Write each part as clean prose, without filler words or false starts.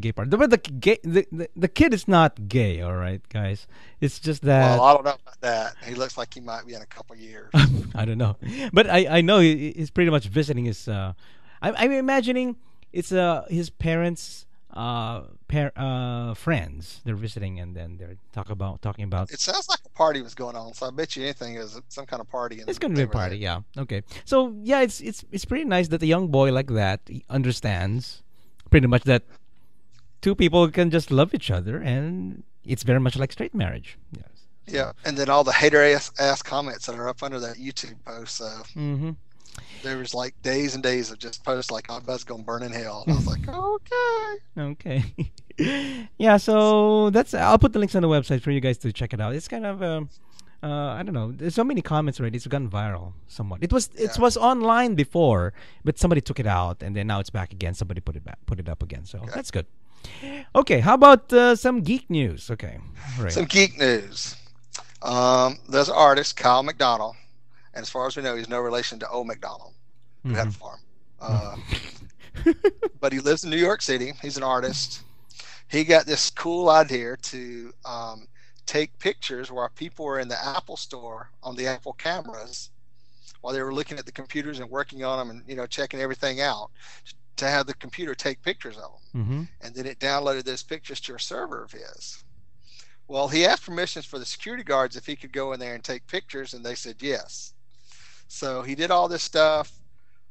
gay part. But the kid is not gay, all right, guys. It's just Well, that I don't know about that. He looks like he might be in a couple years. I don't know, but I know he's pretty much visiting his. I'm imagining it's his parents' friends. They're visiting, and then they're talking about. It sounds like a party was going on, so I bet you anything is some kind of party, It's and gonna be they a were party, there. yeah. Okay, so yeah, it's pretty nice that a young boy like that he understands pretty much that two people can just love each other, and it's very much like straight marriage. Yes. Yeah, So. and then all the hater ass comments that are up under that YouTube post. So Mm-hmm. there was like days and days of just posts like, "I'm about to go burn in hell," and I was like, "Okay." Okay. Yeah, so that's I'll put the links on the website for you guys to check it out. It's kind of I don't know. There's so many comments already. It's gone viral somewhat. It Yeah. was online before, but somebody took it out and then now it's back again. Somebody put it up again. So Okay. that's good. Okay, how about some geek news? Okay. All right. Some geek news. There's an artist, Kyle McDonald, and as far as we know, he's no relation to old McDonald, who had a Mhm. farm. Uh, but he lives in New York City. He's an artist. He got this cool idea to take pictures while people were in the Apple store on the Apple cameras while they were looking at the computers and working on them and checking everything out to have the computer take pictures of them. Mhm. And then it downloaded those pictures to a server of his. Well, he asked permissions for the security guards if he could go in there and take pictures, and they said yes. So he did all this stuff,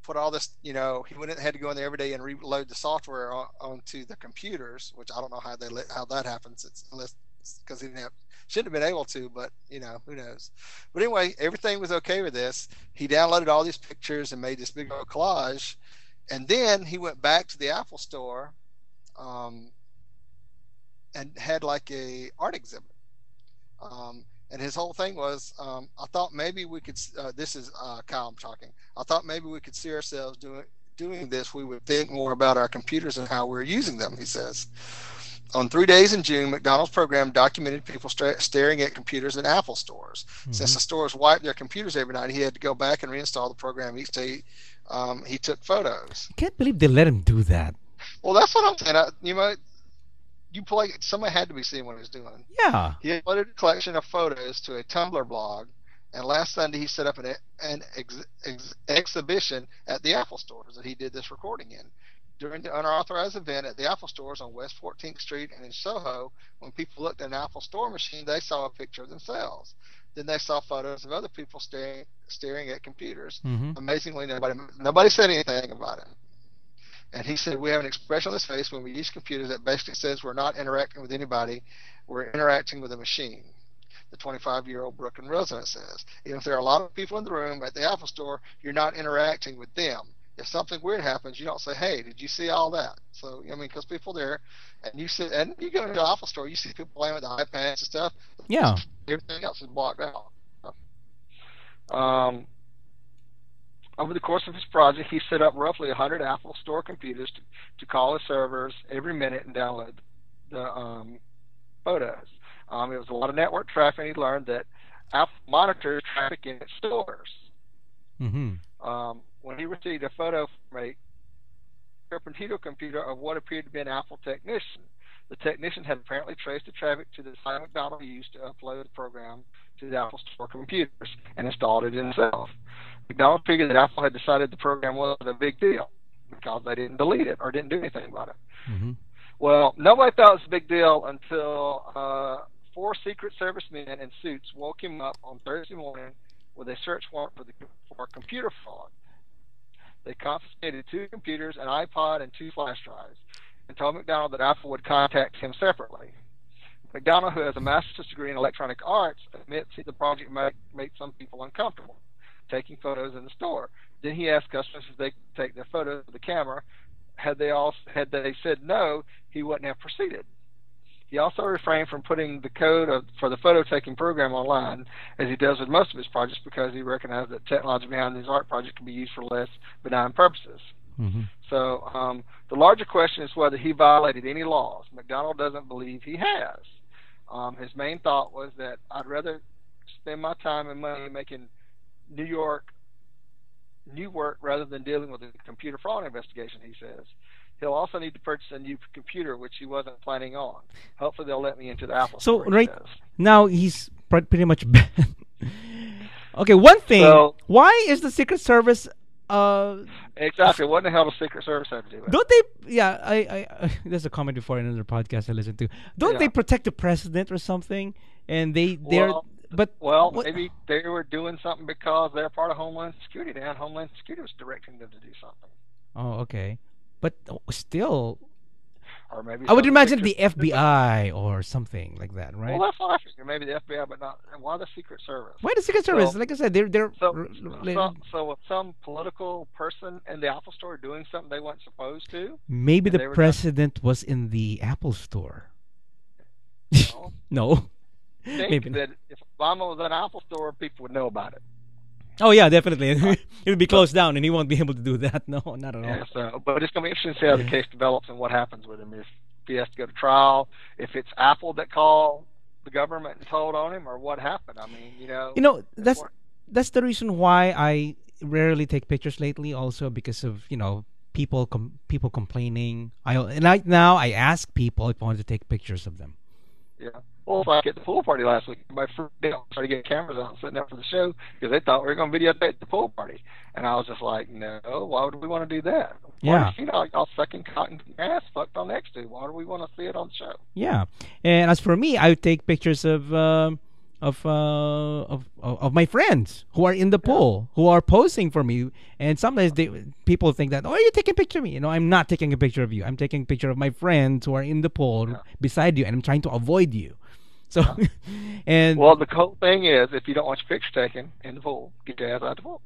put all this, he went in, had to go in there every day and reload the software onto the computers, which I don't know how that happens. It's unless because he shouldn't have been able to, but who knows. But anyway, everything was okay with this. He downloaded all these pictures and made this big old collage, and then he went back to the Apple store um, and had like a art exhibit. And his whole thing was, I thought maybe we could. This is Kyle talking. I thought maybe we could see ourselves doing this. We would think more about our computers and how we're using them. He says. On 3 days in June, McDonald's program documented people staring at computers in Apple stores. Since Mhm. the stores wiped their computers every night, he had to go back and reinstall the program each day. He took photos. I can't believe they let him do that. Well, that's what I'm saying. Somebody had to be seeing what he was doing. Yeah. He uploaded a collection of photos to a Tumblr blog, and last Sunday he set up an exhibition at the Apple stores that he did this recording in. During the unauthorized event at the Apple stores on West 14th Street and in Soho, when people looked at an Apple store machine, they saw a picture of themselves. Then they saw photos of other people staring at computers. Mhm. Amazingly, nobody said anything about it. And he said, we have an expression on this face when we use computers that basically says we're not interacting with anybody, we're interacting with a machine. The 25-year-old Brooklyn resident says, even if there are a lot of people in the room at the Apple store, you're not interacting with them. If something weird happens, you don't say, hey, did you see all that? So, because people there, and you go into the Apple store, you see people playing with the iPads and stuff. Yeah. Everything else is blocked out. Um, Over the course of his project, he set up roughly 100 Apple Store computers to call his servers every minute and download the photos. It was a lot of network traffic, and he learned that Apple monitors traffic in its stores. Mhm. When he received a photo from a Cupertino computer of what appeared to be an Apple technician, the technician had apparently traced the traffic to the site McDonald used to upload the program to the Apple Store computers and installed it himself. McDonald figured that Apple had decided the program wasn't a big deal because they didn't delete it or didn't do anything about it. Mhm. Well, nobody thought it was a big deal until 4 Secret Service men in suits woke him up on Thursday morning with a search warrant for computer fraud. They confiscated 2 computers, an iPod, and 2 flash drives, and told McDonald that Apple would contact him separately. McDonald, who has a master's degree in electronic arts, admits the project might make some people uncomfortable, taking photos in the store. Then he asked customers if they could take their photos with the camera. Had they said no, he wouldn't have proceeded. He also refrained from putting the code for the photo-taking program online, as he does with most of his projects, because he recognized that technology behind his art project can be used for less benign purposes. Mhm. So the larger question is whether he violated any laws. McDonald doesn't believe he has. His main thought was that I'd rather spend my time and money making new work rather than dealing with a computer fraud investigation, he says. He'll also need to purchase a new computer, which he wasn't planning on. Hopefully, they'll let me into the Apple So store. He right says. now he's pretty much banned. Okay, one thing. So, Why is the Secret Service? exactly. What the hell does Secret Service have to do with it? Don't they? Yeah, there's a comment before in another podcast I listened to. Don't they protect the president or something? And they're but what? Maybe they were doing something because they're part of Homeland Security. And Homeland Security was directing them to do something. Oh, okay, but still. Or maybe I would imagine the FBI or something like that, right? Well, that's what I figure. Maybe the FBI, but not. And why the Secret Service? Why the Secret Service? Like I said, they're so with some political person in the Apple Store doing something they weren't supposed to. Maybe the president was in the Apple Store. No. No. Maybe that if Obama was in an Apple Store, people would know about it. Oh yeah, definitely. It would be closed down, and he won't be able to do that. No, not at all. Yeah, but it's going to be interesting to see how the case develops and what happens with him. If he has to go to trial, if it's Apple that called the government and told on him, or what happened. I mean, that's the reason why I rarely take pictures lately. Also because of people complaining. Now I ask people if I want to take pictures of them. Yeah. Well, like at the pool party last week, my friend started getting cameras out and setting up for the show because they thought we were going to videotape the pool party. And I was just like, no, why would we want to do that? Yeah. Y'all sucking cotton grass fucked on next to. Why do we want to see it on the show? Yeah. And as for me, I would take pictures of my friends who are in the pool, who are posing for me. And sometimes people think that, you're taking a picture of me. I'm not taking a picture of you. I'm taking a picture of my friends who are in the pool beside you, and I'm trying to avoid you. So, the whole thing is, if you don't want your picture taken in the pool, get your ass out of the pool.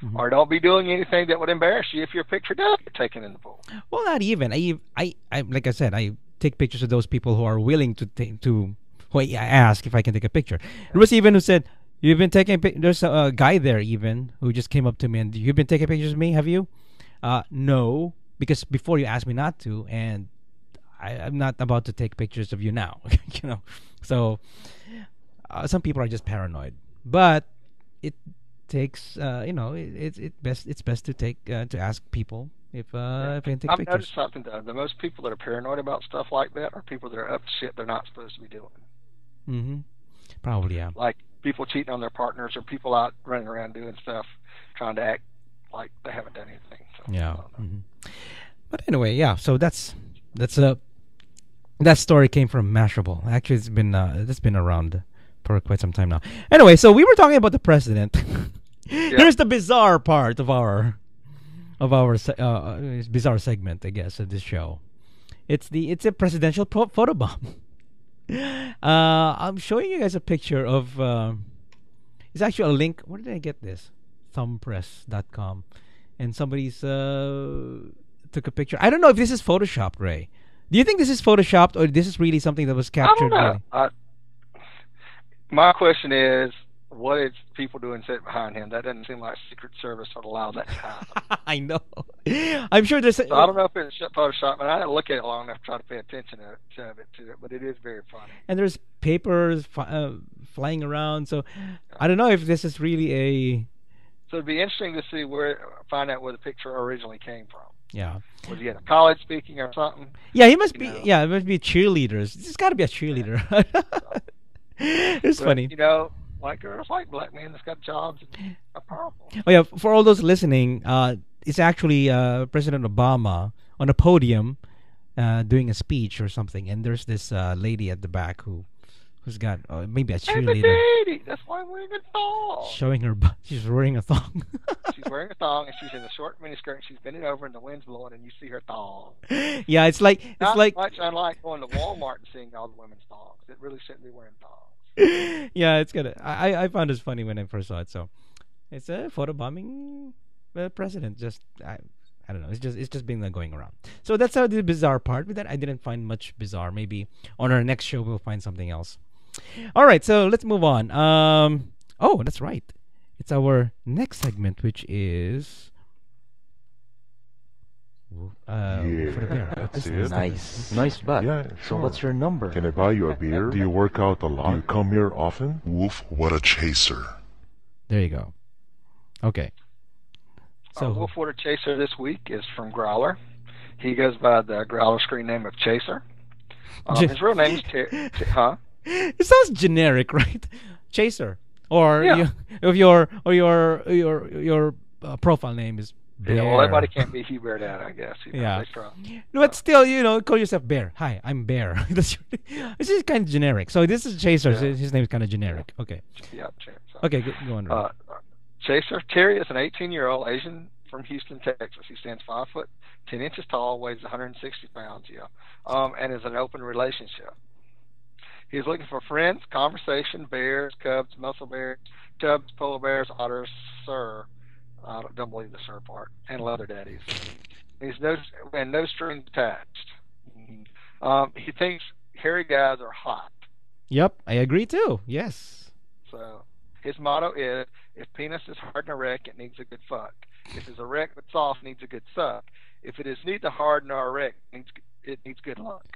Mm-hmm. Or don't be doing anything that would embarrass you if your picture does get taken in the pool. Well, not even. I like I said, I take pictures of those people who are willing to I ask if I can take a picture. There was even who said, "You've been taking." There's a guy there even who just came up to me and, "You've been taking pictures of me, have you?" No, because before you asked me not to, and I'm not about to take pictures of you now. So some people are just paranoid, but it takes it's best to take to ask people if I can take I've pictures. I've noticed something though. The most people that are paranoid about stuff like that are people that are up to shit they're not supposed to be doing. Mm-hmm. Probably, yeah. Like people cheating on their partners, or people out running around doing stuff, trying to act like they haven't done anything. So, yeah. Mm-hmm. But anyway, yeah. So that's that story came from Mashable. Actually, it's been around for quite some time now. Anyway, so we were talking about the president. Here's the bizarre part of our bizarre segment, I guess, of this show. It's a presidential photobomb. I'm showing you guys a picture of. It's actually a link. Where did I get this? Thumbpress.com, and somebody's took a picture. I don't know if this is photoshopped, Ray. Do you think this is photoshopped, or this is really something that was captured? I don't know. My question is, what is people doing sitting behind him? That doesn't seem like Secret Service would allow that to happen. I know. I'm sure there's. So I don't know if it's Photoshop, but I didn't look at it long enough to try to pay attention to it. But it is very funny. And there's papers flying around, so I don't know if this is really a. So it'd be interesting to find out where the picture originally came from. Yeah. Was he at a college speaking or something? Yeah, he must be. Yeah, it must be cheerleaders. It's got to be a cheerleader. It's funny. White girls like black men that's got jobs and are powerful. Oh yeah, for all those listening, it's actually President Obama on a podium doing a speech or something, and there's this lady at the back who's got maybe a cheerleader. Lady, that's why I'm wearing a thong. Showing her butt. She's wearing a thong. She's wearing a thong, and she's in a short miniskirt, and she's bending over, and the wind's blowing, and you see her thong. Yeah, it's like not much unlike going to Walmart and seeing all the women's thongs. It really shouldn't be wearing thongs. Yeah, it's good. I found this funny when I first saw it. So it's a photobombing president. Just I don't know. It's just been going around. So that's how the bizarre part. With that, I didn't find much bizarre. Maybe on our next show we'll find something else. All right, so let's move on. Oh, that's right. It's our next segment, which is for the bear. This is Nice butt. Yeah, So sure. what's your number? Can I buy you a beer? Do you work out a lot? Do you come here often? Wolf, what a chaser. There you go. Okay. So Wolf Water Chaser this week is from Growler. He goes by the growler screen name of Chaser. Ge- His real name is huh? It sounds generic, right? Chaser, or Yeah. if your profile name is Bear. Yeah, well, everybody can't be Hugh Bear Dad, I guess. Yeah. They But still, call yourself Bear. Hi, I'm Bear. This is kind of generic. So this is Chaser. Yeah. His name is kind of generic. Okay. Yeah, Chaser. Okay, go on. Ray. Chaser Terry is an 18-year-old Asian from Houston, Texas. He stands 5 foot 10 inches tall, weighs 160 pounds, and is in an open relationship. He's looking for friends, conversation, bears, cubs, muscle bears, tubs, polar bears, otters, sir. I don't believe the sir part, and leather daddies. He's no strings attached. He thinks hairy guys are hot. Yep, I agree too. Yes. So his motto is, if penis is hard and erect, it needs a good fuck. If it's erect but soft, it needs a good suck. If it is neither hard nor erect, it needs good luck.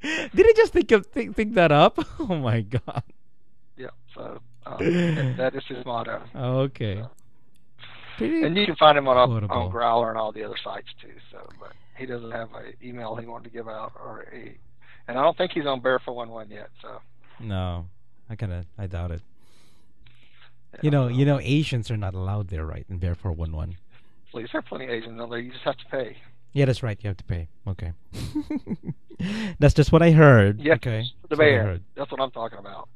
Did he just think that up? Oh my god. Yeah, so that is his motto. Okay. Pretty And you can find him on quotable. Growler and all the other sites too. So, but he doesn't have an email he wanted to give out, and I don't think he's on Bear411 yet. So No, I doubt it. yeah, You know, Asians are not allowed there, right? In Bear411. please, there are plenty of Asians out there. You just have to pay. Yeah, that's right. You have to pay. Okay. That's just what I heard. Yes, Okay. the That's what I bear. heard. That's what I'm talking about.